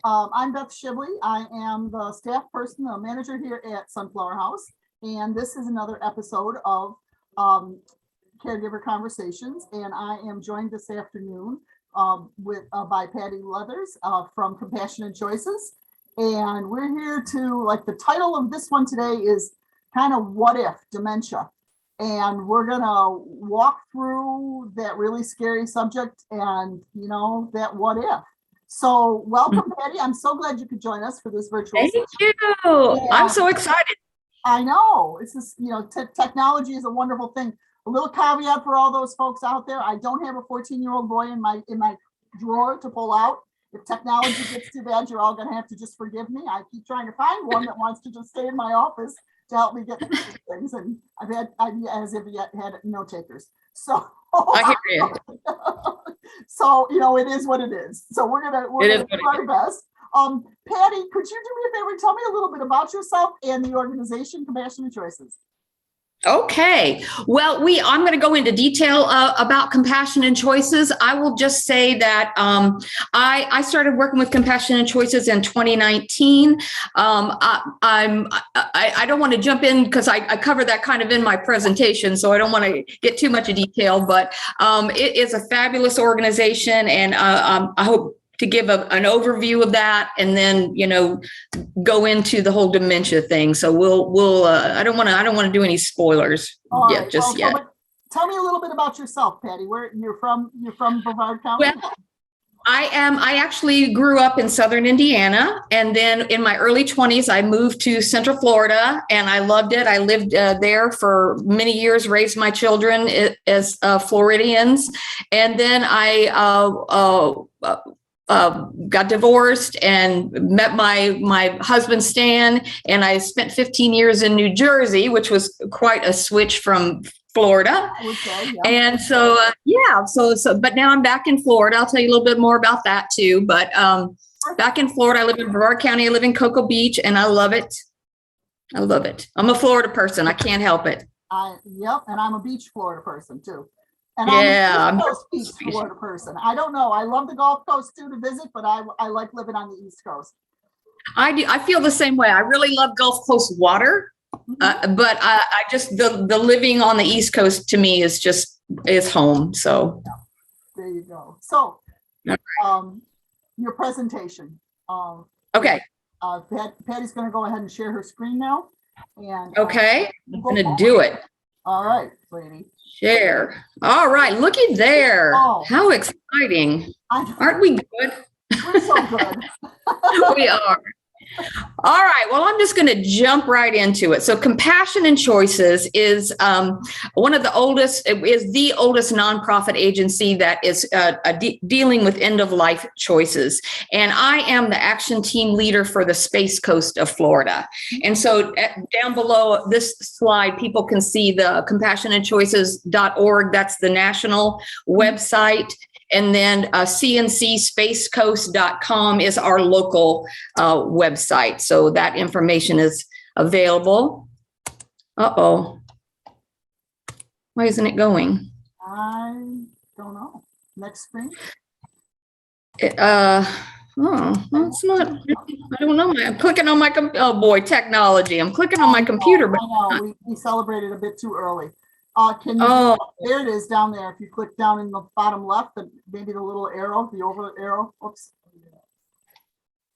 I'm Beth Shibley. I am the staff person, the manager here at Sunflower House. And this is another episode of Caregiver Conversations. And I am joined this afternoon by Patty Leathers from Compassionate Choices. And we're here to, like, the title of this one today is kind of what if dementia. And we're going to walk through that really scary subject and, you know, that what if. So welcome, Patty. I'm so glad you could join us for this virtual Thank session. you. Yeah. I'm so excited. I know. It's just, you know, technology is a wonderful thing. A little caveat for all those folks out there. I don't have a 14-year-old boy in my drawer to pull out. If technology gets too bad, you're all going to have to just forgive me. I keep trying to find one that wants to just stay in my office to help me get through things. And I've as if yet had no takers. So I hear you. So, you know, it is what it is. So we're gonna do our best. Patty, could you do me a favor? Tell me a little bit about yourself and the organization Compassionate Choices. Okay. Well, I'm going to go into detail about Compassionate Choices. I will just say that I started working with Compassionate Choices in 2019. I don't want to jump in because I cover that kind of in my presentation, so I don't want to get too much of detail. But it is a fabulous organization, and I hope to give an overview of that, and then, you know, go into the whole dementia thing. So we'll I don't want to do any spoilers yet. Tell me a little bit about yourself, Patty. Where you're from? You're from Brevard County. Well, I actually grew up in Southern Indiana, and then in my early 20s, I moved to Central Florida, and I loved it. I lived there for many years, raised my children as Floridians, and then I got divorced and met my husband Stan, and I spent 15 years in New Jersey, which was quite a switch from Florida. Okay, yeah. And so but now I'm back in Florida. I'll tell you a little bit more about that too. But back in Florida, I live in Brevard County. I live in Cocoa Beach, and I love it. I love it. I'm a Florida person. I can't help it. Yep, and I'm a beach Florida person too. And I'm a beach Florida person. I don't know. I love the Gulf Coast too to visit, but I like living on the East Coast. I do. I feel the same way. I really love Gulf Coast water, but I just the living on the East Coast to me is home. So there you go. So your presentation. Okay. Patty's going to go ahead and share her screen now. And okay, I'm going to do it. All right, lady. Share. All right, looky there. Oh. How exciting. Aren't we good? We're so good. We are. All right. Well, I'm just going to jump right into it. So Compassionate Choices is one of the oldest, is the oldest nonprofit agency that is dealing with end-of-life choices. And I am the action team leader for the Space Coast of Florida. And so down below this slide, people can see the compassionatechoices.org. That's the national website. And then cncspacecoast.com is our local website. So that information is available. Uh-oh. Why isn't it going? I don't know. Next screen. It's not. I don't know. I'm clicking on my oh boy, technology. I'm clicking on my computer. But I know. We celebrated a bit too early. Can you? There it is down there. If you click down in the bottom left, maybe the little arrow, the over arrow. Oops.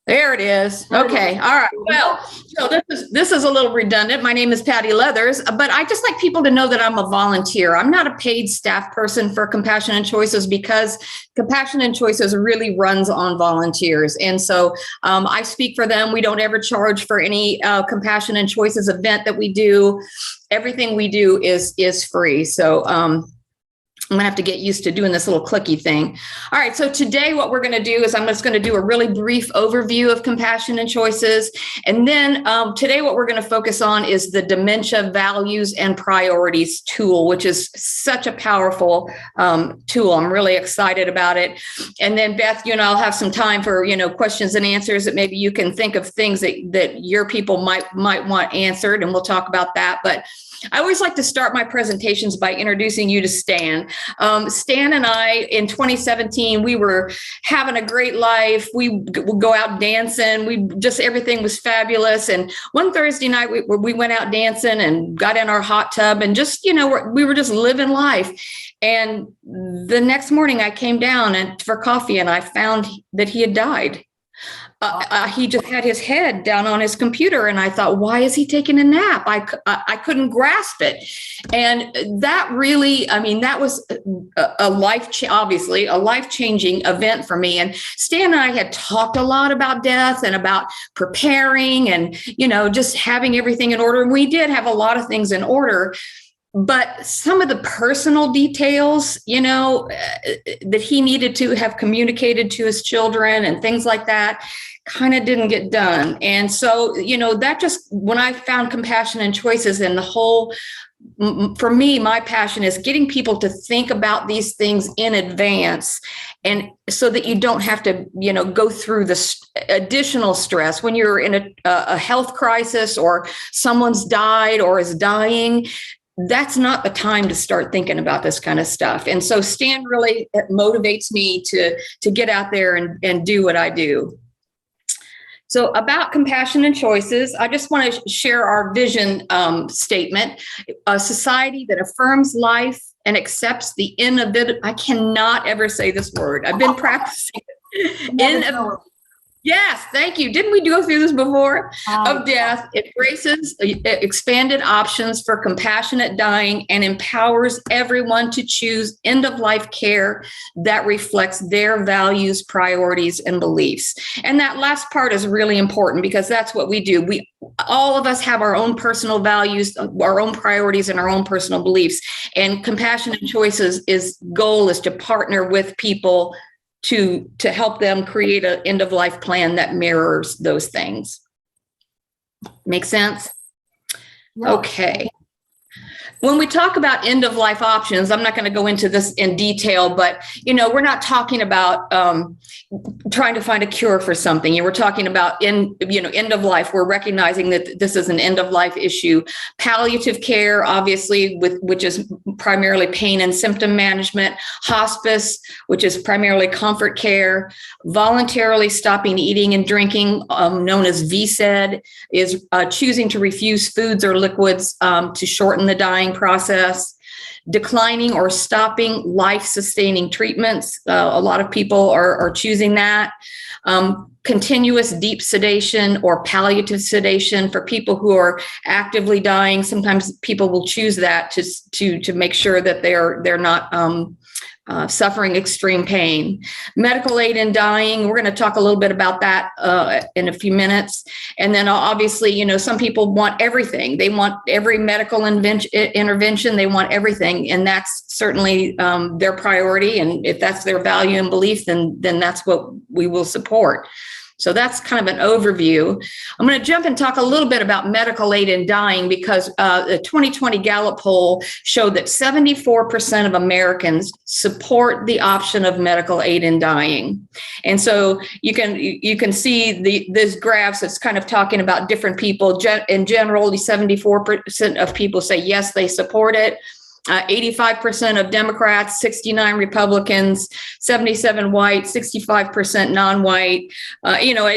There it is. Okay. All right. Well, so this is a little redundant. My name is Patty Leathers, but I just like people to know that I'm a volunteer. I'm not a paid staff person for Compassionate Choices because Compassionate Choices really runs on volunteers. And so I speak for them. We don't ever charge for any Compassionate Choices event that we do. Everything we do is free. So I'm gonna have to get used to doing this little clicky thing. All right, so today what we're gonna do is I'm just gonna do a really brief overview of Compassionate Choices. And then today what we're gonna focus on is the Dementia Values and Priorities tool, which is such a powerful tool. I'm really excited about it. And then Beth, you know, I'll have some time for, you know, questions and answers that maybe you can think of things that your people might want answered, and we'll talk about that. But I always like to start my presentations by introducing you to Stan. Stan and I, in 2017, we were having a great life. We would go out dancing. Everything was fabulous. And one Thursday night, we went out dancing and got in our hot tub and just, we were just living life. And the next morning I came down for coffee and I found that he had died. He just had his head down on his computer, and I thought, why is he taking a nap? I couldn't grasp it. And that really, that was obviously a life-changing event for me. And Stan and I had talked a lot about death and about preparing and, just having everything in order. And we did have a lot of things in order. But some of the personal details, that he needed to have communicated to his children and things like that kind of didn't get done. And so, that just, when I found Compassion and Choices, and the whole, for me, my passion is getting people to think about these things in advance, and so that you don't have to, go through this additional stress when you're in a health crisis or someone's died or is dying. That's not the time to start thinking about this kind of stuff. And so Stan really motivates me to get out there and do what I do. So about Compassion and Choices, I just want to share our vision statement: a society that affirms life and accepts the inevitable. I cannot ever say this word. I've been practicing. Yes, thank you. Didn't we go through this before? Of death. It embraces expanded options for compassionate dying and empowers everyone to choose end-of-life care that reflects their values, priorities, and beliefs. And that last part is really important because that's what we do. All of us have our own personal values, our own priorities, and our own personal beliefs. And Compassion and Choices' goal is to partner with people to help them create an end-of-life plan that mirrors those things. Make sense? Yeah. Okay. When we talk about end-of-life options, I'm not going to go into this in detail, but, we're not talking about trying to find a cure for something. We're talking about end of life. We're recognizing that this is an end-of-life issue. Palliative care, obviously, which is primarily pain and symptom management. Hospice, which is primarily comfort care. Voluntarily stopping eating and drinking, known as VSED, is choosing to refuse foods or liquids to shorten the dying process. Declining or stopping life-sustaining treatments. A lot of people are choosing that. Continuous deep sedation or palliative sedation for people who are actively dying. Sometimes people will choose that to make sure that they're not suffering extreme pain. Medical aid in dying, we're going to talk a little bit about that in a few minutes. And then obviously, some people want everything. They want every medical intervention. They want everything. And that's certainly their priority. And if that's their value and belief, then that's what we will support. So that's kind of an overview. I'm going to jump and talk a little bit about medical aid in dying because the 2020 Gallup poll showed that 74% of Americans support the option of medical aid in dying. And so you can see this graphs. It's kind of talking about different people. In general, 74% of people say yes, they support it. 85% of Democrats, 69 Republicans, 77 white, 65% non-white.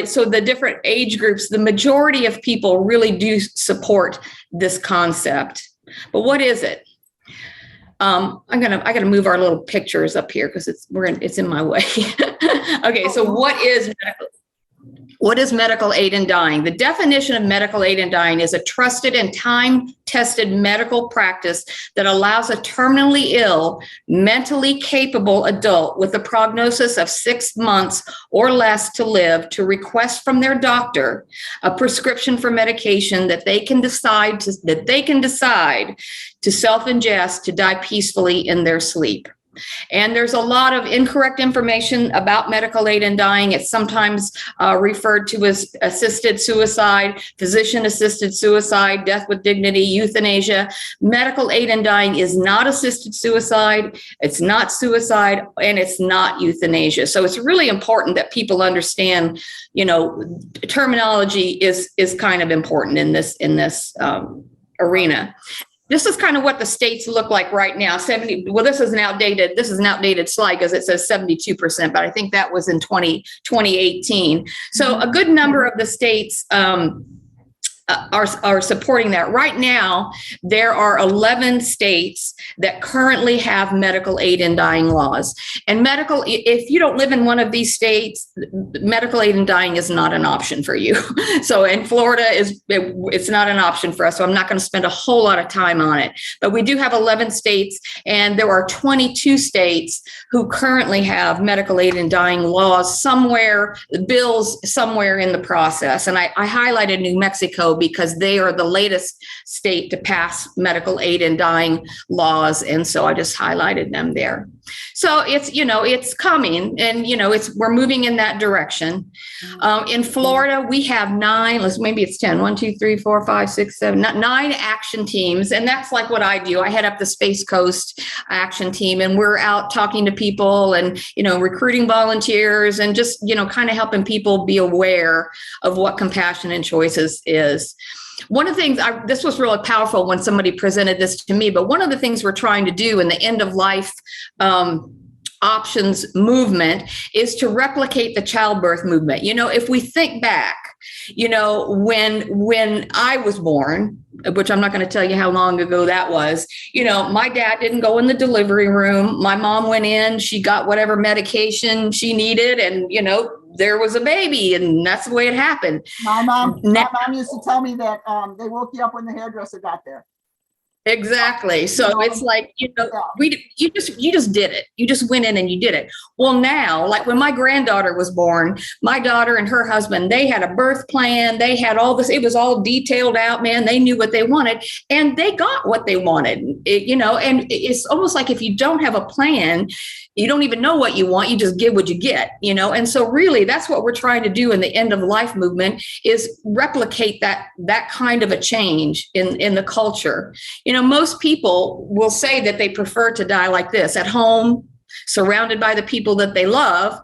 So the different age groups, the majority of people really do support this concept. But what is it? I gotta move our little pictures up here because it's in my way. Okay, so what is medical aid in dying? The definition of medical aid in dying is a trusted and time-tested medical practice that allows a terminally ill, mentally capable adult with a prognosis of 6 months or less to live to request from their doctor a prescription for medication that they can decide to self-ingest to die peacefully in their sleep. And there's a lot of incorrect information about medical aid in dying. It's sometimes referred to as assisted suicide, physician-assisted suicide, death with dignity, euthanasia. Medical aid in dying is not assisted suicide, it's not suicide, and it's not euthanasia. So it's really important that people understand, terminology is kind of important in this arena. this is kind of what the states look like right now. 70. Well, this is an outdated slide because it says 72%, but I think that was in 2018. So a good number of the states are supporting that. Right now, there are 11 states that currently have medical aid in dying laws. And if you don't live in one of these states, medical aid in dying is not an option for you. So in Florida, it's not an option for us. So I'm not going to spend a whole lot of time on it. But we do have 11 states, and there are 22 states who currently have medical aid in dying laws bills somewhere in the process. And I highlighted New Mexico because they are the latest state to pass medical aid in dying laws. And so I just highlighted them there. So it's coming, and, we're moving in that direction. In Florida, we have 9, maybe it's 10, 1, 2, 3, 4, 5, 6, 7, 9 action teams. And that's like what I do. I head up the Space Coast action team, and we're out talking to people and, recruiting volunteers and just, kind of helping people be aware of what compassion and choices is. One of the things, this was really powerful when somebody presented this to me, but one of the things we're trying to do in the end of life options movement is to replicate the childbirth movement. If we think back, when I was born, which I'm not going to tell you how long ago that was, my dad didn't go in the delivery room. My mom went in, she got whatever medication she needed, and, there was a baby, and that's the way it happened. My mom used to tell me that they woke you up when the hairdresser got there. Exactly. So it's like, you just did it. You just went in and you did it. Well, now, like when my granddaughter was born, my daughter and her husband, they had a birth plan. They had all this. It was all detailed out, man. They knew what they wanted, and they got what they wanted, and it's almost like if you don't have a plan, you don't even know what you want. You just get what you get, And so really that's what we're trying to do in the end of life movement is replicate that kind of a change in the culture. Most people will say that they prefer to die like this, at home, surrounded by the people that they love.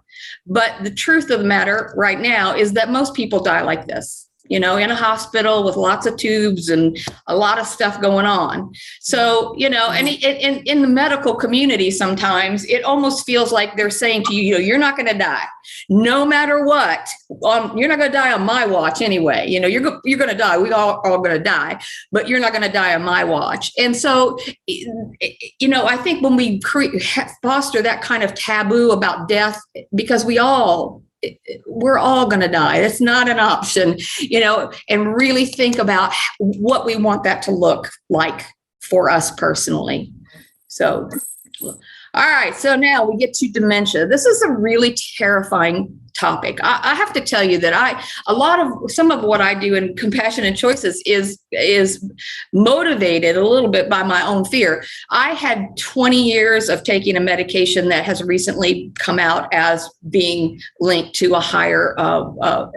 But the truth of the matter right now is that most people die like this, in a hospital with lots of tubes and a lot of stuff going on. So, and in the medical community, sometimes it almost feels like they're saying to you, you're not going to die no matter what. You're not going to die on my watch anyway. You're going to die. We all are going to die, but you're not going to die on my watch. And so, I think when we foster that kind of taboo about death, because we're all going to die. It's not an option, and really think about what we want that to look like for us personally. So, all right. So now we get to dementia. This is a really terrifying topic. I have to tell you that some of what I do in Compassion and Choices is motivated a little bit by my own fear. I had 20 years of taking a medication that has recently come out as being linked to a higher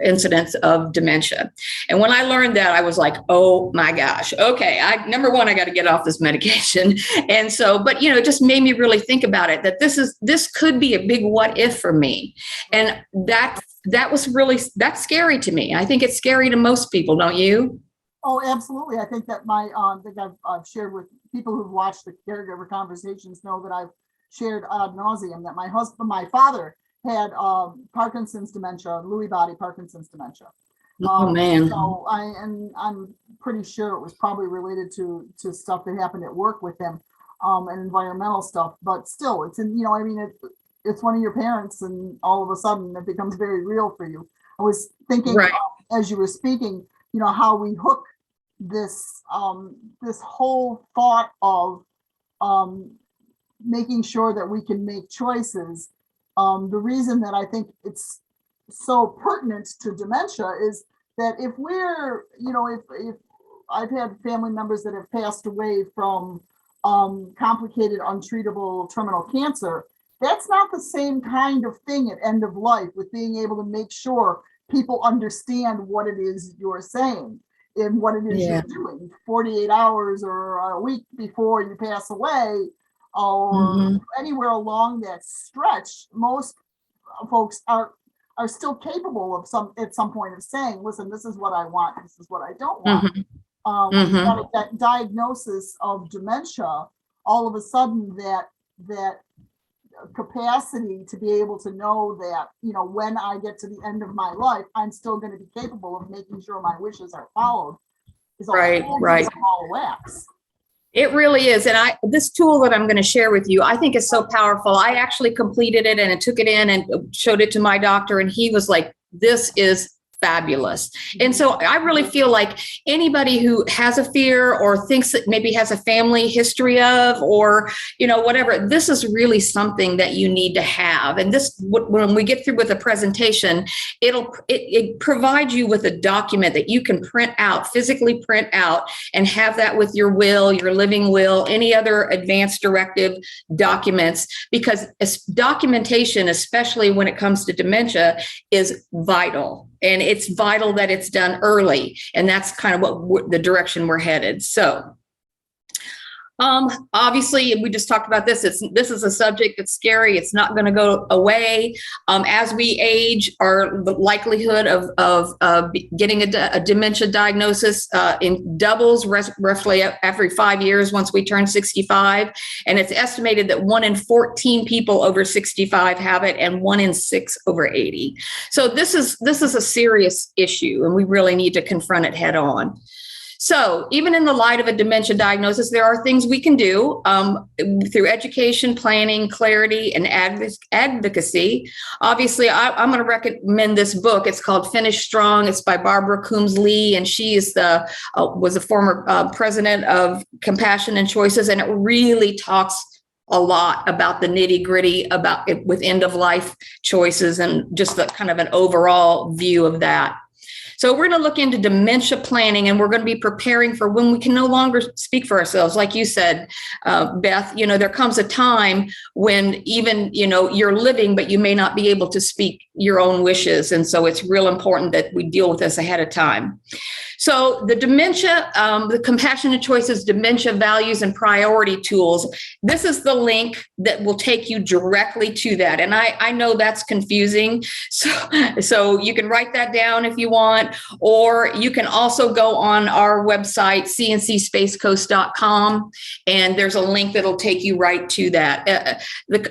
incidence of dementia. And when I learned that, I was like, oh my gosh, okay. Number one, I got to get off this medication. And so, but it just made me really think about it, that this could be a big what if for me. And that's scary to me. I think it's scary to most people, don't you? Oh, absolutely. I think that I've shared with people who've watched the Caregiver conversations know that I've shared ad nauseum that my father had Parkinson's dementia, Lewy body Parkinson's dementia. Oh man. So I'm pretty sure it was probably related to stuff that happened at work with him, and environmental stuff. But still, it's it's one of your parents, and all of a sudden it becomes very real for you. I was thinking, right, as you were speaking, how we hook this whole thought of making sure that we can make choices. The reason that I think it's so pertinent to dementia is that if we're, if I've had family members that have passed away from complicated, untreatable terminal cancer, that's not the same kind of thing at end of life, with being able to make sure people understand what it is you're saying and what it is you're doing 48 hours or a week before you pass away, or anywhere along that stretch. Most folks are still capable of at some point of saying, listen, this is what I want, this is what I don't want. when you have that diagnosis of dementia, all of a sudden that capacity to be able to know that, when I get to the end of my life, I'm still going to be capable of making sure my wishes are followed is a Right. ball of wax. It really is. And this tool that I'm going to share with you, I think is so powerful. I actually completed it and I took it in and showed it to my doctor, and he was like, this is fabulous. And so I really feel like anybody who has a fear or thinks that maybe has a family history of, or, whatever, this is really something that you need to have. And this, when we get through with the presentation, it provides you with a document that you can print out, physically print out, and have that with your will, your living will, any other advanced directive documents, because documentation, especially when it comes to dementia, is vital. And it's vital that it's done early. And that's kind of what the direction we're headed. So obviously, we just talked about this. This is a subject that's scary. It's not going to go away. As we age, the likelihood of getting a dementia diagnosis doubles roughly every 5 years once we turn 65. And it's estimated that 1 in 14 people over 65 have it, and 1 in 6 over 80. So this is a serious issue, and we really need to confront it head on. So even in the light of a dementia diagnosis, there are things we can do through education, planning, clarity, and advocacy. Obviously, I'm going to recommend this book. It's called Finish Strong. It's by Barbara Coombs-Lee, and she is was a former president of Compassion and Choices, and it really talks a lot about the nitty gritty about it with end of life choices and just the kind of an overall view of that. So we're going to look into dementia planning, and we're going to be preparing for when we can no longer speak for ourselves. Like you said, Beth, there comes a time when even, you're living, but you may not be able to speak your own wishes. And so it's real important that we deal with this ahead of time. So the dementia, the Compassionate Choices Dementia Values and Priority Tools, this is the link that will take you directly to that. And I know that's confusing. So you can write that down if you want, or you can also go on our website, cncspacecoast.com, and there's a link that'll take you right to that.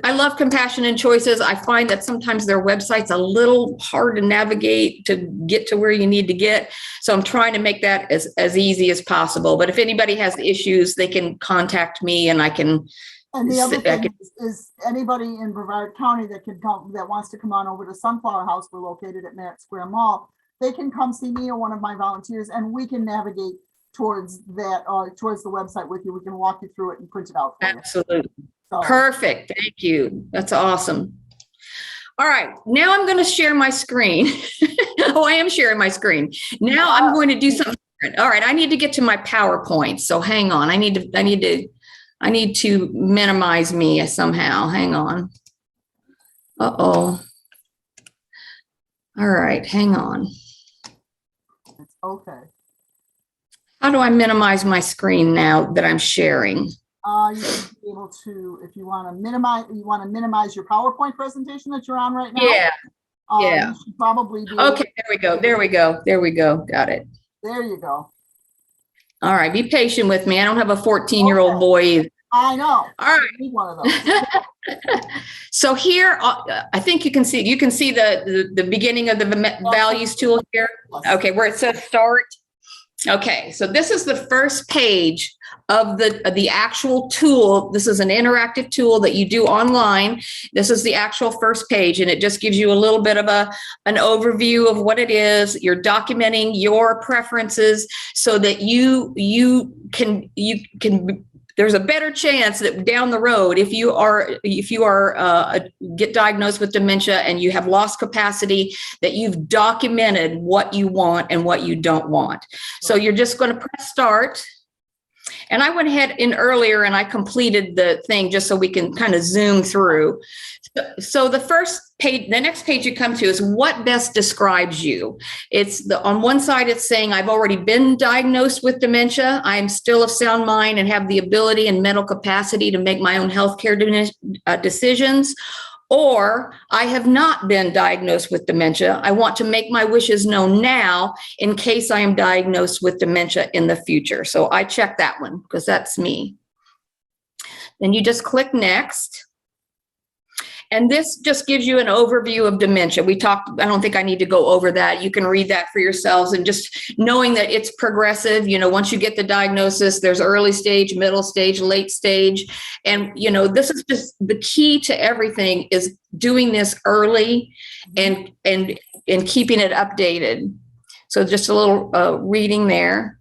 I love Compassionate Choices. I find that sometimes their website's a little hard to navigate to get to where you need to get. So I'm trying to make that as easy as possible. But if anybody has issues, they can contact me, and I can. And the other thing is anybody in Brevard County that wants to come on over to Sunflower House. We're located at Merritt Square Mall. They can come see me or one of my volunteers, and we can navigate towards that, towards the website with you. We can walk you through it and print it out for you. Absolutely. So. Perfect. Thank you. That's awesome. All right, now I'm going to share my screen. Oh, I am sharing my screen. Now I'm going to do something different. All right, I need to get to my PowerPoint. So hang on. I need to minimize me somehow. Hang on. Uh-oh. All right, hang on. Okay. How do I minimize my screen now that I'm sharing? You should be able to, if you want to minimize your PowerPoint presentation that you're on right now. Yeah. You should probably be. Okay, there we go. Got it. There you go. All right, be patient with me. I don't have a 14-year-old boy either. I know. All right. I need one of those. So here, I think you can see the beginning of the values tool here. Okay, where it says start. Okay, so this is the first page of the actual tool. This is an interactive tool that you do online. This is the actual first page, and it just gives you a little bit of an overview of what it is. You're documenting your preferences so that you can there's a better chance that down the road, if you get diagnosed with dementia and you have lost capacity, that you've documented what you want and what you don't want. So you're just going to press start. And I went ahead in earlier and I completed the thing just so we can kind of zoom through. So the first page, the next page you come to is what best describes you. On one side, it's saying I've already been diagnosed with dementia. I am still of sound mind and have the ability and mental capacity to make my own healthcare decisions. or I have not been diagnosed with dementia. I want to make my wishes known now in case I am diagnosed with dementia in the future. So I check that one because that's me. Then you just click next. And this just gives you an overview of dementia. We talked, I don't think I need to go over that. You can read that for yourselves, and just knowing that it's progressive. Once you get the diagnosis, there's early stage, middle stage, late stage. And, this is just the key to everything, is doing this early and keeping it updated. So just a little reading there.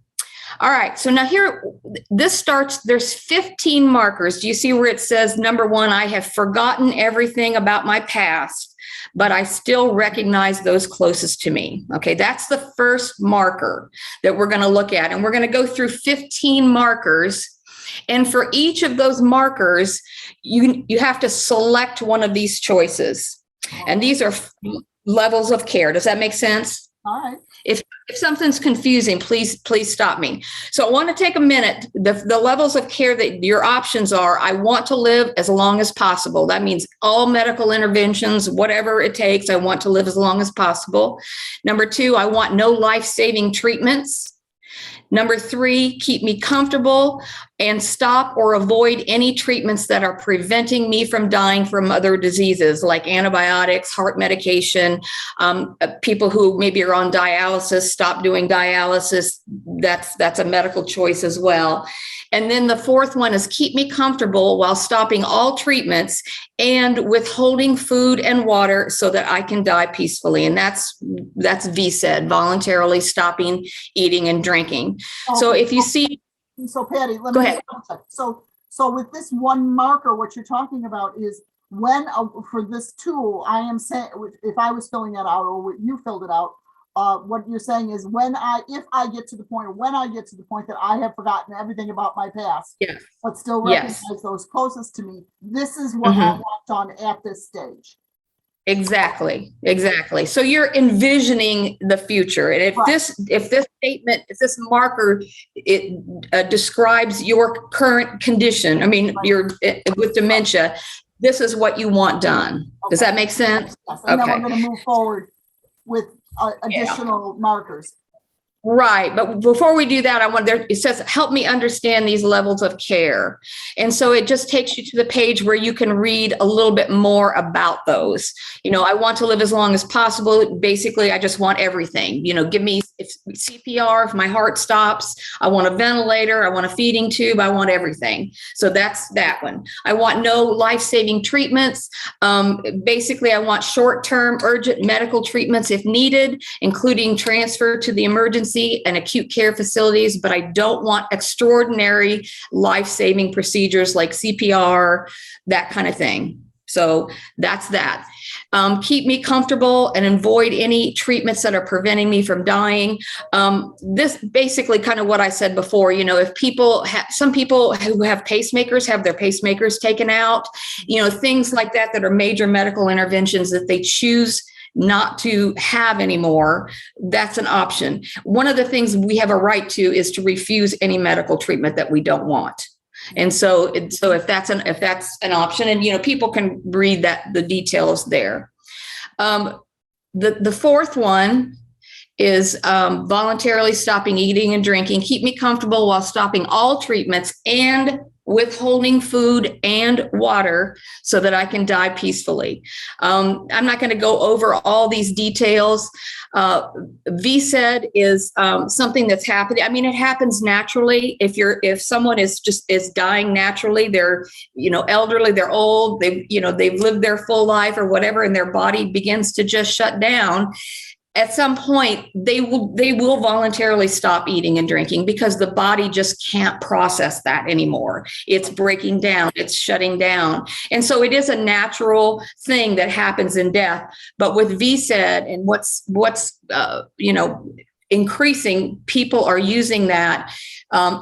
All right, so now here, there's 15 markers. Do you see where it says, number 1, I have forgotten everything about my past, but I still recognize those closest to me. Okay, that's the first marker that we're going to look at. And we're going to go through 15 markers. And for each of those markers, you have to select one of these choices. And these are levels of care. Does that make sense? All right. If something's confusing, please stop me. So I want to take a minute. The levels of care that your options are: I want to live as long as possible. That means all medical interventions, whatever it takes, I want to live as long as possible. Number 2, I want no life-saving treatments. Number 3, keep me comfortable and stop or avoid any treatments that are preventing me from dying from other diseases like antibiotics, heart medication. People who maybe are on dialysis, stop doing dialysis. That's a medical choice as well. And then the 4th one is keep me comfortable while stopping all treatments and withholding food and water so that I can die peacefully. And that's VSED, voluntarily stopping eating and drinking. Okay. So if you see. So Patty, let Go me ahead. check. So with this one marker, what you're talking about is when for this tool, I am saying, if I was filling that out or you filled it out, what you're saying is if I get to the point that I have forgotten everything about my past, Yes. but still recognize those closest to me, this is what I want done at this stage. Exactly. So you're envisioning the future. And if this marker, it describes your current condition, you're with dementia, this is what you want done. Okay. Does that make sense? Yes. And then we're going to move forward with additional markers. Right. But before we do that, it says, help me understand these levels of care. And so it just takes you to the page where you can read a little bit more about those. I want to live as long as possible. Basically, I just want everything. Give me CPR if my heart stops. I want a ventilator. I want a feeding tube. I want everything. So that's that one. I want no life-saving treatments. Basically, I want short-term urgent medical treatments if needed, including transfer to the emergency and acute care facilities, but I don't want extraordinary life-saving procedures like CPR, that kind of thing. So that's that. Keep me comfortable and avoid any treatments that are preventing me from dying. This basically kind of what I said before, if some people who have pacemakers have their pacemakers taken out, things like that are major medical interventions that they choose not to have anymore, that's an option. One of the things we have a right to is to refuse any medical treatment that we don't want. And so if that's an option, and people can read the details there. The 4th one is voluntarily stopping eating and drinking. Keep me comfortable while stopping all treatments and withholding food and water so that I can die peacefully. I'm not going to go over all these details. VSED is something that's happening. It happens naturally. If someone is dying naturally, they're elderly, they're old, they've lived their full life or whatever, and their body begins to just shut down. At some point, they will voluntarily stop eating and drinking because the body just can't process that anymore. It's breaking down, it's shutting down. And so it is a natural thing that happens in death. But with VSED and what's increasing, people are using that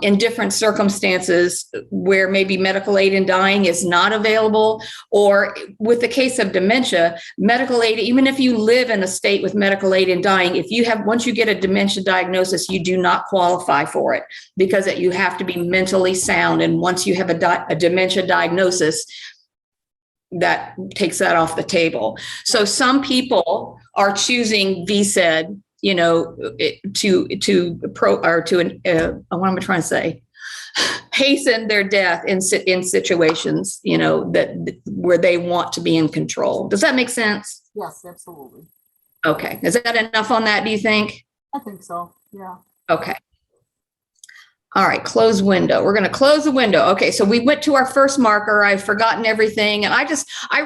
in different circumstances where maybe medical aid in dying is not available, or with the case of dementia, medical aid, even if you live in a state with medical aid in dying, once you get a dementia diagnosis, you do not qualify for it because you have to be mentally sound. And once you have a dementia diagnosis, that takes that off the table. So some people are choosing VSED, you know, what am I trying to say? Hasten their death in situations, you know, that where they want to be in control. Does that make sense? Yes, absolutely. Okay. Is that enough on that, do you think? I think so. Yeah. Okay. All right, close window. We're going to close the window. Okay, so we went to our first marker. I've forgotten everything. And I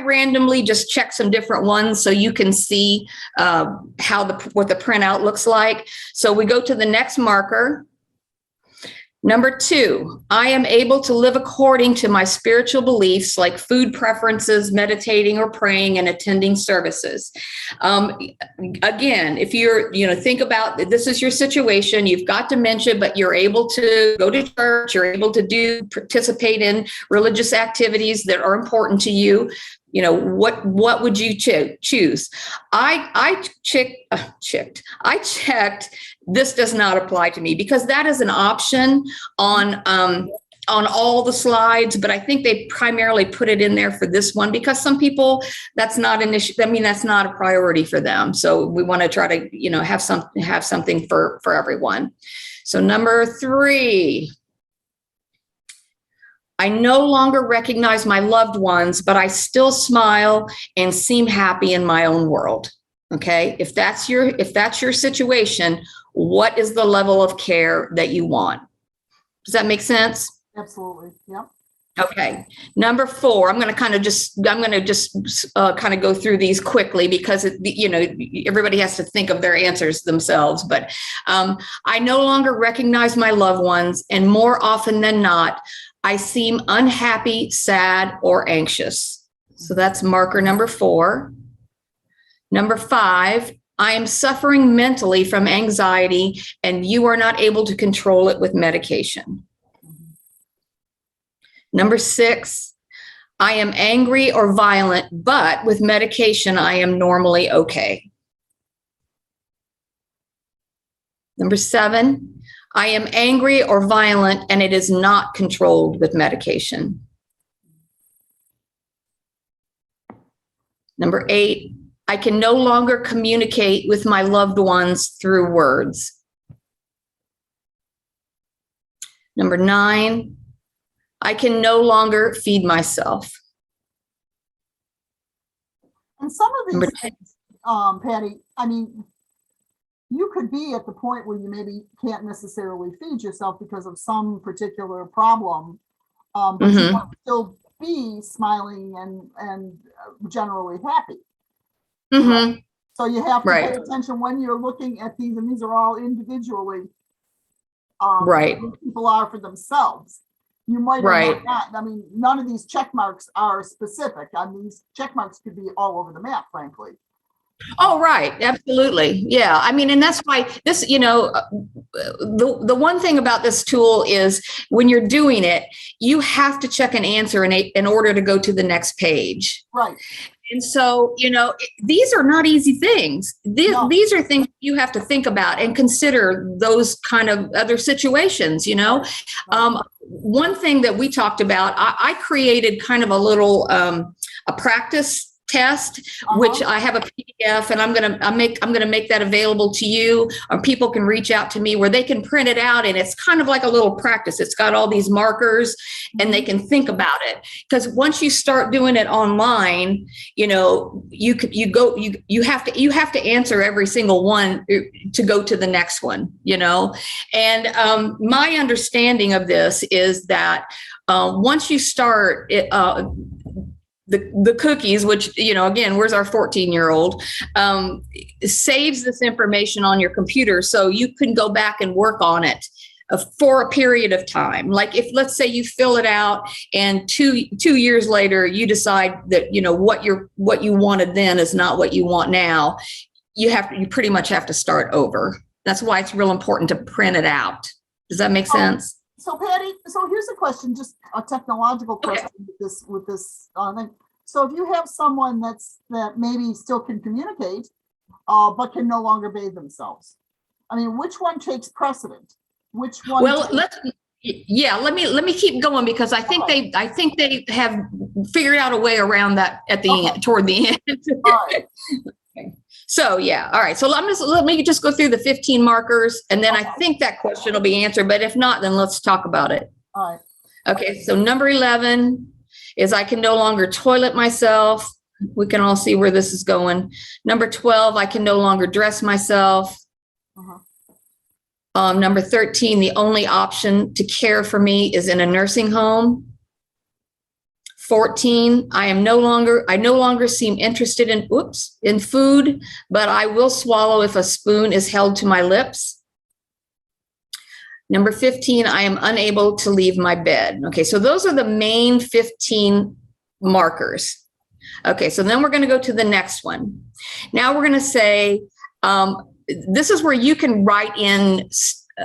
randomly just checked some different ones so you can see what the printout looks like. So we go to the next marker. Number 2, I am able to live according to my spiritual beliefs, like food preferences, meditating or praying, and attending services. Again, if think about this is your situation, you've got dementia, but you're able to go to church, you're able to participate in religious activities that are important to you. You know, what would you choose? I checked. This does not apply to me because that is an option on all the slides, but I think they primarily put it in there for this one because some people that's not an issue. I mean, that's not a priority for them. So we want to try to, you know, have something for everyone. So number 3. I no longer recognize my loved ones, but I still smile and seem happy in my own world. Okay. If that's your situation, what is the level of care that you want? Does that make sense? Absolutely. Yep. Okay. Number 4, I'm going to just kind of go through these quickly because, everybody has to think of their answers themselves. But I no longer recognize my loved ones, and more often than not, I seem unhappy, sad, or anxious. So that's marker number 4. Number 5, I am suffering mentally from anxiety, and you are not able to control it with medication. Number 6, I am angry or violent, but with medication, I am normally okay. Number 7, I am angry or violent, and it is not controlled with medication. Number 8, I can no longer communicate with my loved ones through words. Number 9, I can no longer feed myself. And some of these things, Patty, I mean, you could be at the point where you maybe can't necessarily feed yourself because of some particular problem, but you want to still be smiling and generally happy. Mm-hmm. So you have to pay attention when you're looking at these, and these are all individually. People are for themselves. You might not. I mean, none of these check marks are specific. I mean, these check marks could be all over the map, frankly. Oh, right. Absolutely. Yeah. I mean, and that's why this, the one thing about this tool is when you're doing it, you have to check an answer in order to go to the next page. Right. And so, these are not easy things. These are things you have to think about and consider those kind of other situations, One thing that we talked about, I created kind of a little, a practice test, which I have a PDF, and I'm gonna make that available to you, or people can reach out to me where they can print it out, and it's kind of like a little practice. It's got all these markers, and they can think about it. Because once you start doing it online, you have to answer every single one to go to the next one, And my understanding of this is that once you start it. The cookies, which, again, where's our 14-year-old, saves this information on your computer so you can go back and work on it for a period of time. Like if, let's say you fill it out and two years later, you decide that, what you wanted then is not what you want now. You pretty much have to start over. That's why it's real important to print it out. Does that make sense? So Patty, here's a question, just a technological question with this thing. So if you have someone that maybe still can communicate, but can no longer bathe themselves, I mean, which one takes precedent? Which one? Well, Yeah, let me keep going because I think they have figured out a way around that at the end, toward the end. All right. Okay. So yeah, all right. So let me just go through the 15 markers, and then I think that question will be answered. But if not, then let's talk about it. All right. Okay. So number 11 is I can no longer toilet myself. We can all see where this is going. Number 12, I can no longer dress myself. Number 13, the only option to care for me is in a nursing home. 14, I no longer seem interested in food, but I will swallow if a spoon is held to my lips. Number 15, I am unable to leave my bed. Okay, so those are the main 15 markers. Okay, so then we're going to go to the next one. Now we're going to say, this is where you can write in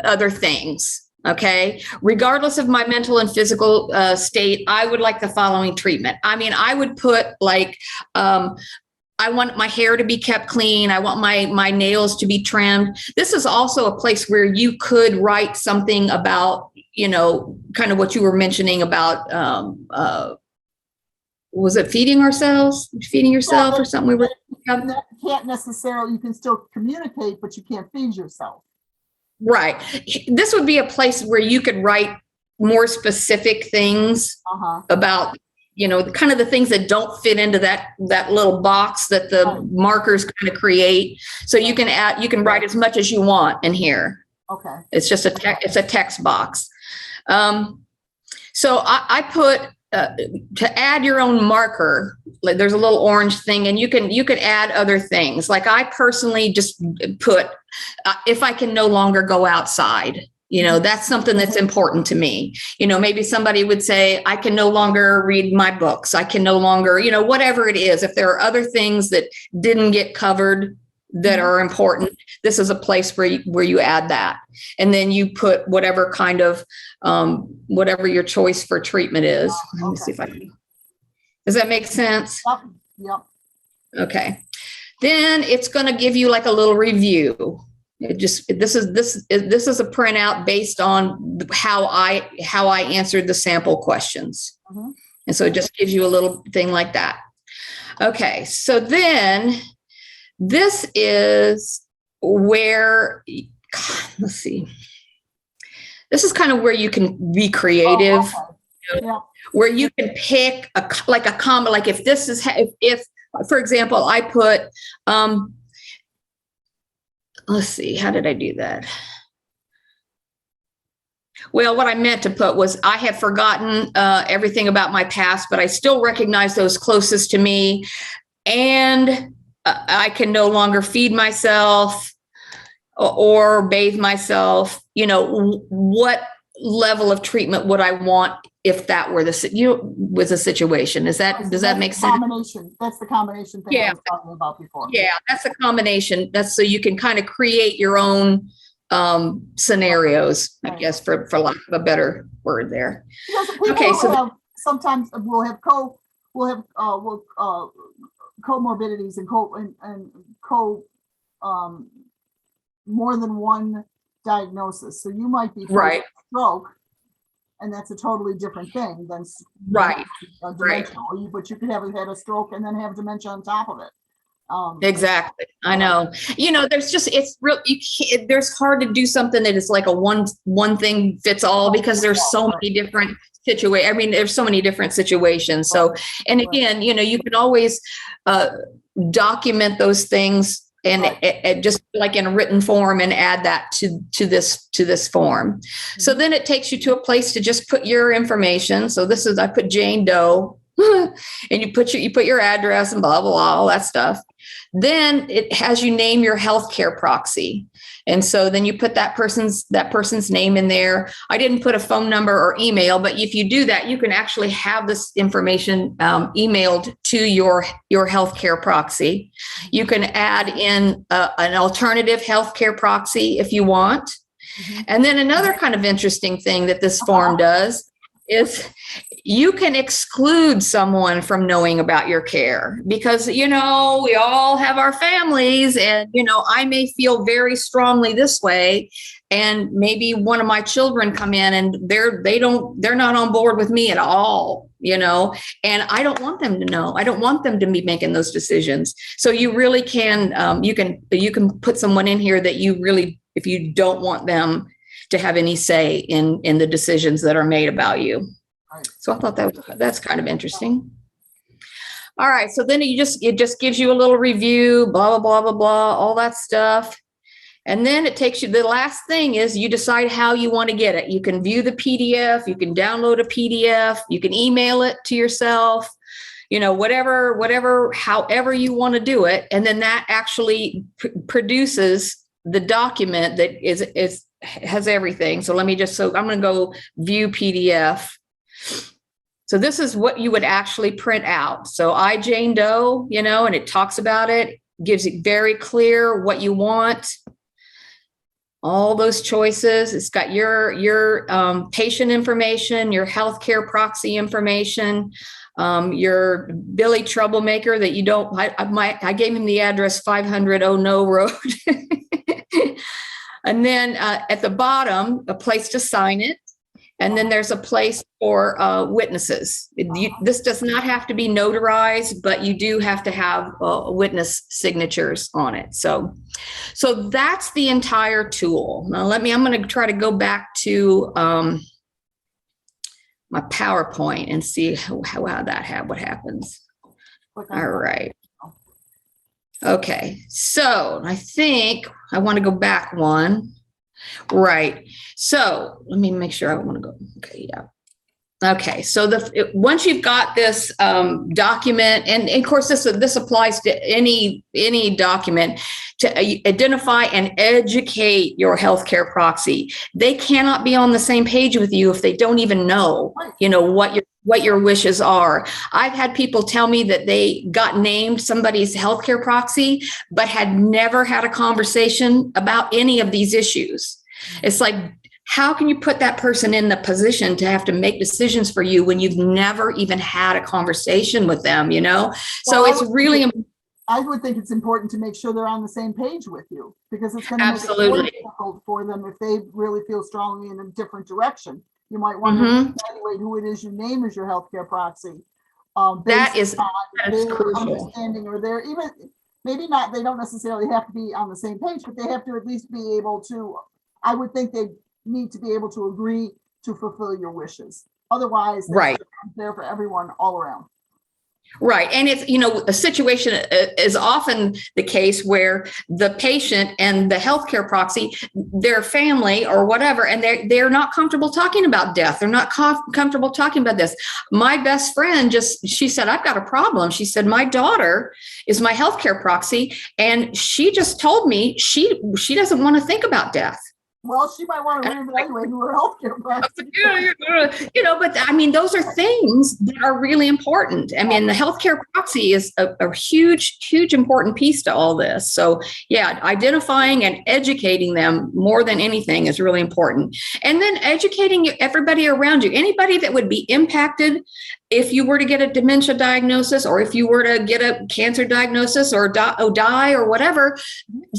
other things. Okay, regardless of my mental and physical state, I would like the following treatment. I mean, I would put like, I want my hair to be kept clean. I want my nails to be trimmed. This is also a place where you could write something about, kind of what you were mentioning about, was it feeding yourself or something? We were can't necessarily, you can still communicate, but you can't feed yourself. Right. This would be a place where you could write more specific things about, kind of the things that don't fit into that little box that the markers kind of create. So you can write as much as you want in here. Okay. It's just it's a text box. So I put, to add your own marker, like there's a little orange thing, and you could add other things. Like I personally just put, if I can no longer go outside, that's something that's important to me. Maybe somebody would say, I can no longer read my books. I can no longer, whatever it is. If there are other things that didn't get covered that are important, this is a place where you add that. And then you put whatever kind of, whatever your choice for treatment is. Let me see if I can. Does that make sense? Yep. Okay. Then it's going to give you like a little review. This is a printout based on how I answered the sample questions. And so it just gives you a little thing like that. Okay. So then this is where, let's see. This is kind of where you can be creative, where you can pick a comma. Like if this is, if for example, I put, let's see, how did I do that? Well, what I meant to put was, I have forgotten everything about my past, but I still recognize those closest to me. And I can no longer feed myself or bathe myself. What level of treatment would I want if that were was a situation? Does that make sense? That's the combination thing I was talking about before. Yeah, that's a combination. That's so you can kind of create your own scenarios, I guess, for lack of a better word there. Okay, so sometimes we'll have comorbidities and more than one diagnosis. So you might be right. Stroke, and that's a totally different thing than right. Dementia. Right. But you could have had a stroke and then have dementia on top of it. Exactly. I know. There's just, it's real. There's hard to do something that is like a one thing fits all, because there's so many different situations. I mean, there's so many different situations. So, and again, you can always document those things and just like in a written form and add that to this form. So then it takes you to a place to just put your information. So I put Jane Doe and you put your address and blah, blah, blah, all that stuff. Then it has you name your healthcare proxy. And so then you put that person's name in there. I didn't put a phone number or email, but if you do that, you can actually have this information emailed to your healthcare proxy. You can add in an alternative healthcare proxy if you want. And then another kind of interesting thing that this form does is you can exclude someone from knowing about your care because, we all have our families and, I may feel very strongly this way. And maybe one of my children come in and they're not on board with me at all, and I don't want them to know. I don't want them to be making those decisions. So you really can, you can put someone in here that you really, if you don't want them to have any say in the decisions that are made about you. Right. So I thought that's kind of interesting. All right. So then it just gives you a little review, blah, blah, blah, blah, blah, all that stuff. And then it takes you, the last thing is you decide how you want to get it. You can view the PDF, you can download a PDF, you can email it to yourself, whatever, however you want to do it. And then that actually produces the document that has everything. So I'm going to go view PDF. So this is what you would actually print out. So I, Jane Doe, and it talks about it, gives it very clear what you want. All those choices. It's got your patient information, your healthcare proxy information, your Billy Troublemaker that you don't. I gave him the address 500 Oh No Road, and then at the bottom a place to sign it, and then there's a place for witnesses. This does not have to be notarized, but you do have to have witness signatures on it. So that's the entire tool. Now I'm going to try to go back to my PowerPoint and see what happens. All right. Okay. So I think I want to go back one. Right. So let me make sure I want to go. Okay. Yeah. Okay. So once you've got this document, and of course this applies to any document, to identify and educate your healthcare proxy. They cannot be on the same page with you if they don't even know, what your wishes are. I've had people tell me that they got named somebody's healthcare proxy, but had never had a conversation about any of these issues. It's like, how can you put that person in the position to have to make decisions for you when you've never even had a conversation with them, So it's really, I would think it's important to make sure they're on the same page with you, because it's going to make it more difficult for them if they really feel strongly in a different direction. You might want to evaluate who it is you name as your healthcare proxy. That is their crucial. Understanding, or their even maybe not. They don't necessarily have to be on the same page, but they have to at least be able to. I would think they need to be able to agree to fulfill your wishes. Otherwise, right, there for everyone all around. Right. And it's, a situation is often the case where the patient and the healthcare proxy, their family or whatever, and they're not comfortable talking about death. They're not comfortable talking about this. My best friend she said, I've got a problem. She said, my daughter is my healthcare proxy, and she just told me she doesn't want to think about death. Well, she might want to reevaluate her healthcare proxy. But I mean, those are things that are really important. I mean, the healthcare proxy is a huge, huge important piece to all this. So yeah, identifying and educating them more than anything is really important. And then educating everybody around you, anybody that would be impacted if you were to get a dementia diagnosis, or if you were to get a cancer diagnosis or die or whatever,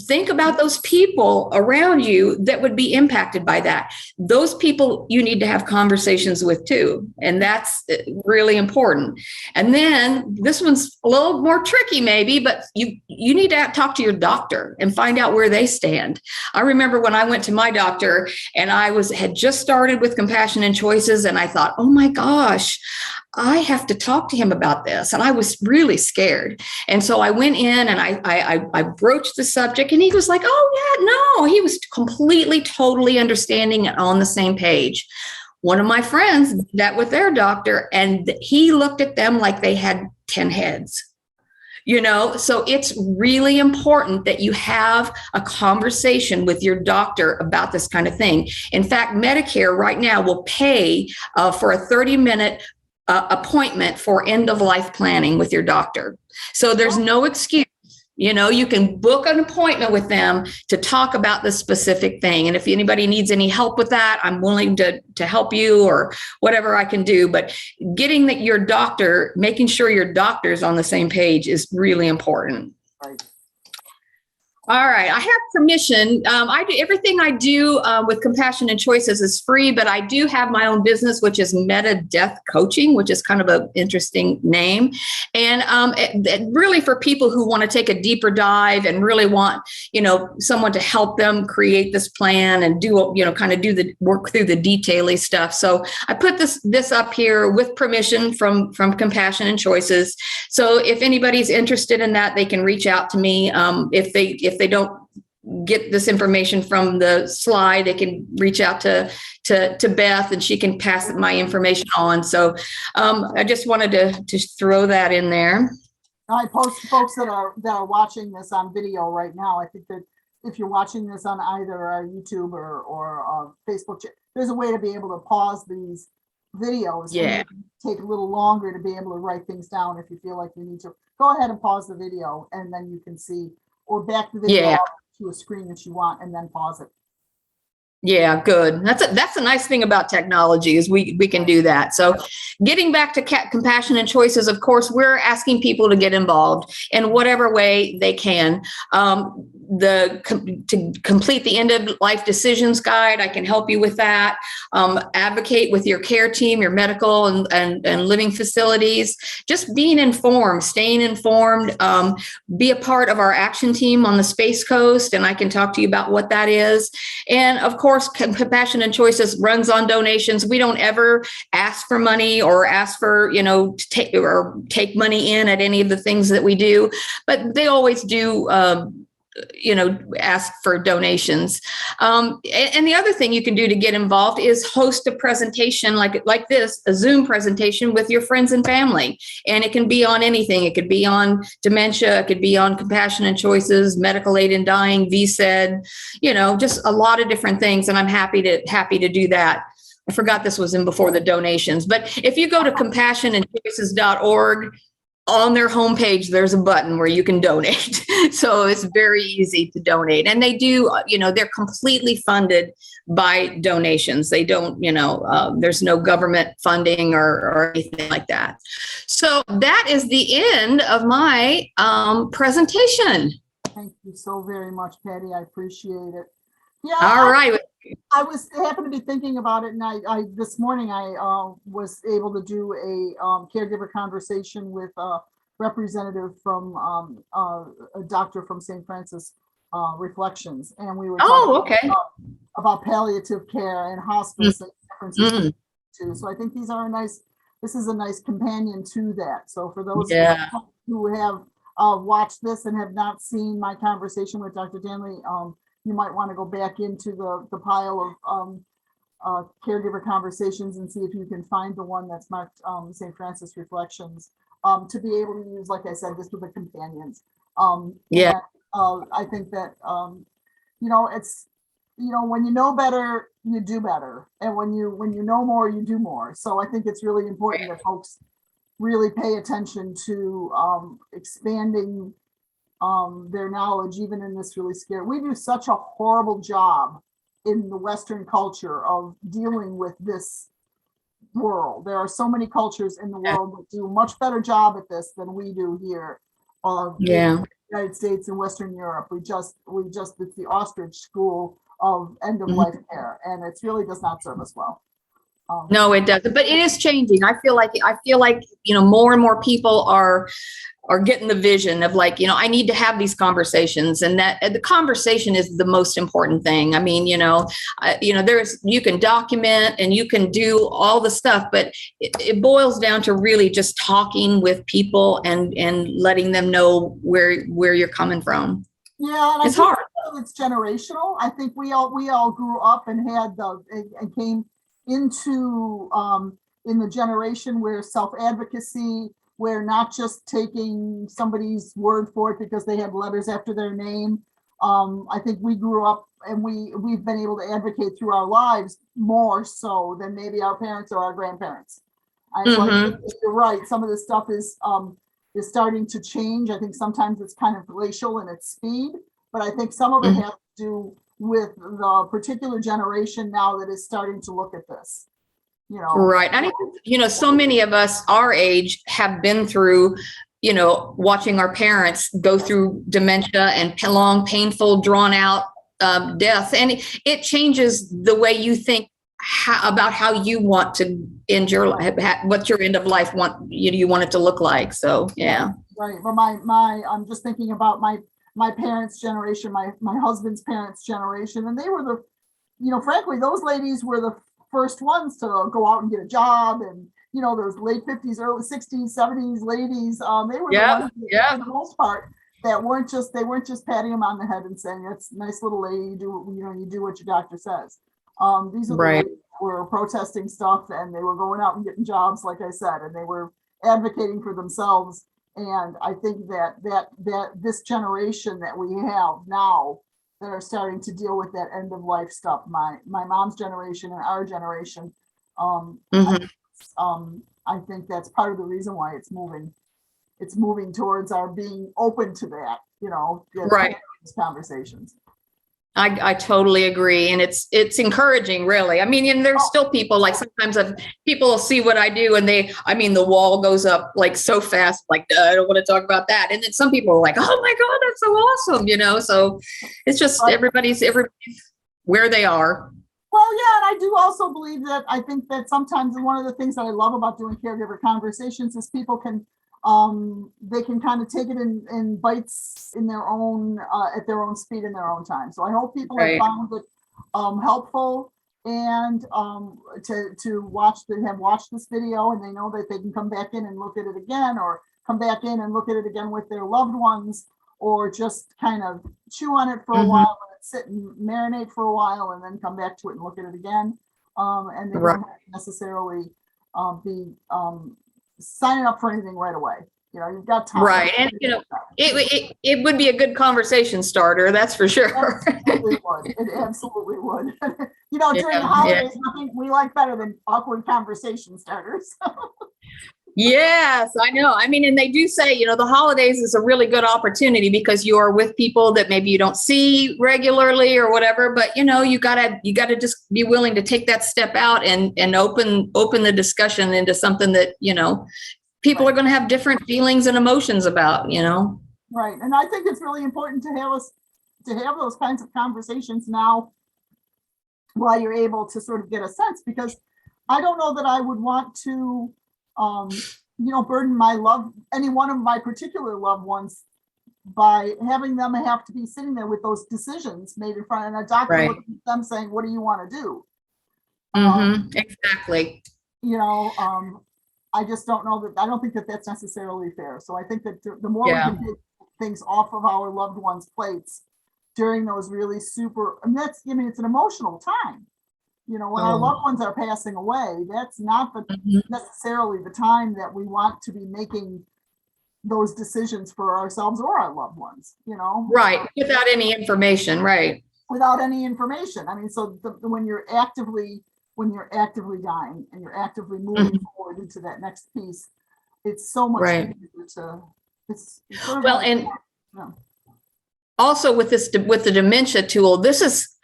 think about those people around you that would be impacted by that. Those people you need to have conversations with too. And that's really important. And then this one's a little more tricky maybe, but you need to talk to your doctor and find out where they stand. I remember when I went to my doctor and I had just started with Compassion and Choices, and I thought, oh my gosh, I have to talk to him about this. And I was really scared. And so I went in and I broached the subject, and he was like, oh yeah, no, he was completely, totally understanding and on the same page. One of my friends did that with their doctor, and he looked at them like they had 10 heads. So it's really important that you have a conversation with your doctor about this kind of thing. In fact, Medicare right now will pay for a 30-minute appointment for end of life planning with your doctor. So there's no excuse You can book an appointment with them to talk about the specific thing. And if anybody needs any help with that, I'm willing to help you or whatever I can do. But getting your doctor, making sure your doctor's on the same page is really important. Right. All right. I have permission. I do everything I do with Compassion and Choices is free, but I do have my own business, which is Meta Death Coaching, which is kind of an interesting name. And really for people who want to take a deeper dive and really want, someone to help them create this plan and do, kind of do the work through the detaily stuff. So I put this up here with permission from Compassion and Choices. So if anybody's interested in that, they can reach out to me. If they don't get this information from the slide, they can reach out to Beth and she can pass my information on. So I just wanted to throw that in there. I post folks that are watching this on video right now. I think that if you're watching this on either our YouTube or Facebook, there's a way to be able to pause these videos. Yeah. And take a little longer to be able to write things down if you feel like you need to. Go ahead and pause the video and then you can see, or back the video up to a screen that you want and then pause it. Yeah, good. That's a nice thing about technology is we can do that. So getting back to Compassion and Choices, of course, we're asking people to get involved in whatever way they can. To complete the end of life decisions guide, I can help you with that. Advocate with your care team, your medical and living facilities. Just being informed, staying informed. Be a part of our action team on the Space Coast, and I can talk to you about what that is. And of course, Compassion and Choices runs on donations. We don't ever ask for money or ask for, to take money in at any of the things that we do, but they always do, ask for donations. And the other thing you can do to get involved is host a presentation like this, a Zoom presentation with your friends and family. And it can be on anything. It could be on dementia. It could be on Compassion and Choices, medical aid in dying, VSED, just a lot of different things. And I'm happy to do that. I forgot this was in before the donations, but if you go to compassionandchoices.org, on their homepage, there's a button where you can donate. So it's very easy to donate. And they do, they're completely funded by donations. They don't, there's no government funding or anything like that. So that is the end of my presentation. Thank you so very much, Patty. I appreciate it. Yeah. All right. I happened to be thinking about it, and I this morning I was able to do a caregiver conversation with a representative from a doctor from St. Francis Reflections, and we were talking about palliative care and hospice and differences too. So I think this is a nice companion to that. So for those who have watched this and have not seen my conversation with Dr. Danley, you might want to go back into the pile of caregiver conversations and see if you can find the one that's marked St. Francis Reflections to be able to use, like I said, this with the companions. And, I think that, it's, when you know better, you do better. And when you know more, you do more. So I think it's really important that folks really pay attention to expanding their knowledge, even in this really scary. We do such a horrible job in the Western culture of dealing with this world. There are so many cultures in the world that do a much better job at this than we do here in the United States and Western Europe. We just it's the ostrich school of end of life care, and it really does not serve us well. No, it doesn't, but it is changing. I feel like more and more people are getting the vision of I need to have these conversations, and that the conversation is the most important thing. I mean, you can document and you can do all the stuff, but it boils down to really just talking with people and letting them know where you're coming from. Yeah, and it's hard. It's generational. I think we all grew up and had and came into in the generation where self-advocacy, where not just taking somebody's word for it because they have letters after their name. I think we grew up and we've been able to advocate through our lives more so than maybe our parents or our grandparents. So I think you're right. Some of this stuff is is starting to change. I think sometimes it's kind of glacial in its speed, but I think some of it has to do with the particular generation now that is starting to look at this. Right. I think, so many of us our age have been through, watching our parents go through dementia and long, painful, drawn out death. And it changes the way you think about how you want to end your life, what your end of life you want it to look like. So, yeah. Right. But I'm just thinking about my parents' generation, my husband's parents' generation, and they were frankly, those ladies were the first ones to go out and get a job, and those late 50s, early 60s, 70s ladies, they were the ones that, for the most part, that they weren't just patting them on the head and saying, "That's a nice little lady, you do what your doctor says." These are the ladies that were protesting stuff, and they were going out and getting jobs, like I said, and they were advocating for themselves. And I think that this generation that we have now that are starting to deal with that end of life stuff, my mom's generation and our generation, I think that's part of the reason why it's moving towards our being open to that, these conversations. I totally agree. And it's encouraging, really. I mean, and there's still people, like sometimes people will see what I do and the wall goes up like so fast, like, I don't want to talk about that. And then some people are like, "Oh my God, that's so awesome." So it's just everybody's where they are. Well, yeah. And I do also believe that I think that sometimes one of the things that I love about doing caregiver conversations is people can, they can kind of take it in bites in their own, at their own speed in their own time. So I hope people have found it helpful and to watch this video, and they know that they can come back in and look at it again, or come back in and look at it again with their loved ones, or just kind of chew on it for a while, and sit and marinate for a while, and then come back to it and look at it again. And they don't have to necessarily be signing up for anything right away. You've got time. Right. And, it would be a good conversation starter. That's for sure. It absolutely would. During the holidays, nothing we like better than awkward conversation starters. Yes, I know. I mean, and they do say, the holidays is a really good opportunity because you are with people that maybe you don't see regularly or whatever, but you gotta just be willing to take that step out and open the discussion into something that, people are going to have different feelings and emotions about, Right. And I think it's really important to have those kinds of conversations now while you're able to sort of get a sense, because I don't know that I would want to burden any one of my particular loved ones by having them have to be sitting there with those decisions made in front of a doctor looking at them saying, "What do you want to do?" Exactly. I just don't know that. I don't think that that's necessarily fair. So I think that the more we can get things off of our loved ones' plates during those really super, it's an emotional time. When our loved ones are passing away, that's not necessarily the time that we want to be making those decisions for ourselves or our loved ones, Right. Without any information. Right. Without any information. I mean, so when you're actively dying and you're actively moving forward into that next piece, it's so much easier to, it's sort of well, like, and also with the dementia tool, this is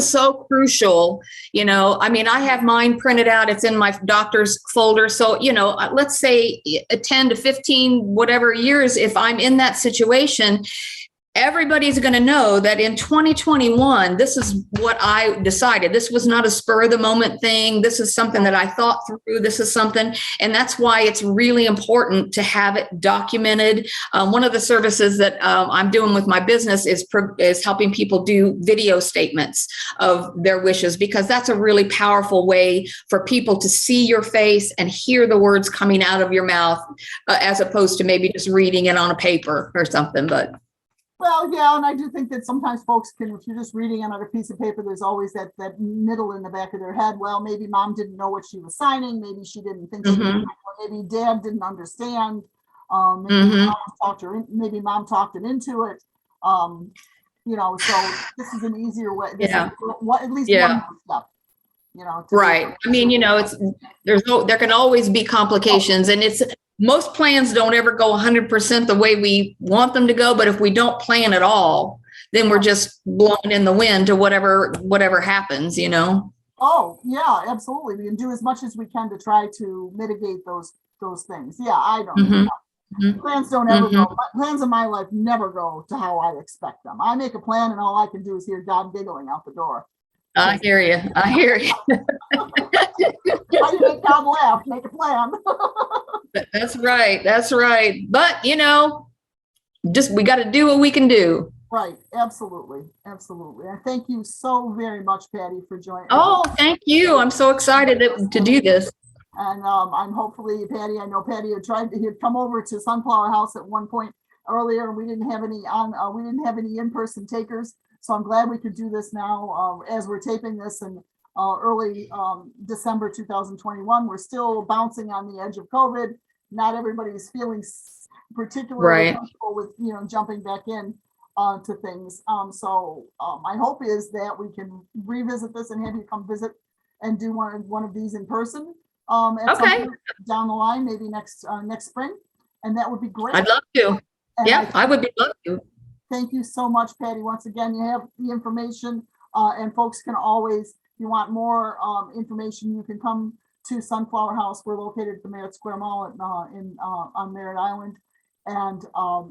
so crucial. I have mine printed out. It's in my doctor's folder. So, let's say 10 to 15, whatever years, if I'm in that situation, everybody's going to know that in 2021, this is what I decided. This was not a spur of the moment thing. This is something that I thought through. This is something. And that's why it's really important to have it documented. One of the services that I'm doing with my business is helping people do video statements of their wishes, because that's a really powerful way for people to see your face and hear the words coming out of your mouth, as opposed to maybe just reading it on a paper or something. But well, yeah, and I do think that sometimes folks can, if you're just reading on a piece of paper, there's always that middle in the back of their head. Well, maybe mom didn't know what she was signing. Maybe she didn't think, maybe dad didn't understand. Maybe mom talked him into it. So this is an easier way. This is at least one step. Right. I mean, there can always be complications, and most plans don't ever go 100% the way we want them to go. But if we don't plan at all, then we're just blowing in the wind to whatever happens, you know? Oh, yeah, absolutely. We can do as much as we can to try to mitigate those things. Yeah, I don't. Mhm. Mhm. Plans don't ever Mhm. go. Plans in my life never go to how I expect them. I make a plan and all I can do is hear God giggling out the door. I hear you. I hear you. How do you make God laugh? Make a plan. That's right. That's right. But, you know, just we got to do what we can do. Right. Absolutely. Absolutely. And thank you so very much, Patty, for joining. Oh, thank you. I'm so excited to do this. And I'm hopefully, Patty, I know Patty had come over to Sunflower House at one point earlier, and we didn't have any in-person takers. So I'm glad we could do this now as we're taping this in early December 2021. We're still bouncing on the edge of COVID. Not everybody's feeling particularly comfortable with, jumping back in to things. So my hope is that we can revisit this and have you come visit and do one of these in person at some point down the line, maybe next spring, and that would be great. I'd love to. And I would love to. Thank you so much, Patty. Once again, you have the information, and folks can always, if you want more information, you can come to Sunflower House. We're located at the Merritt Square Mall on Merritt Island, and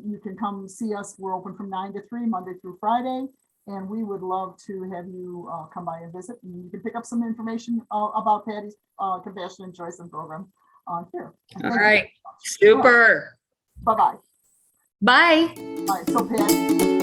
you can come see us. We're open from 9 to 3, Monday through Friday, and we would love to have you come by and visit. And you can pick up some information about Patty's Compassion and Joyce program here. All right. Super. Bye-bye. Bye. All right, so Patty.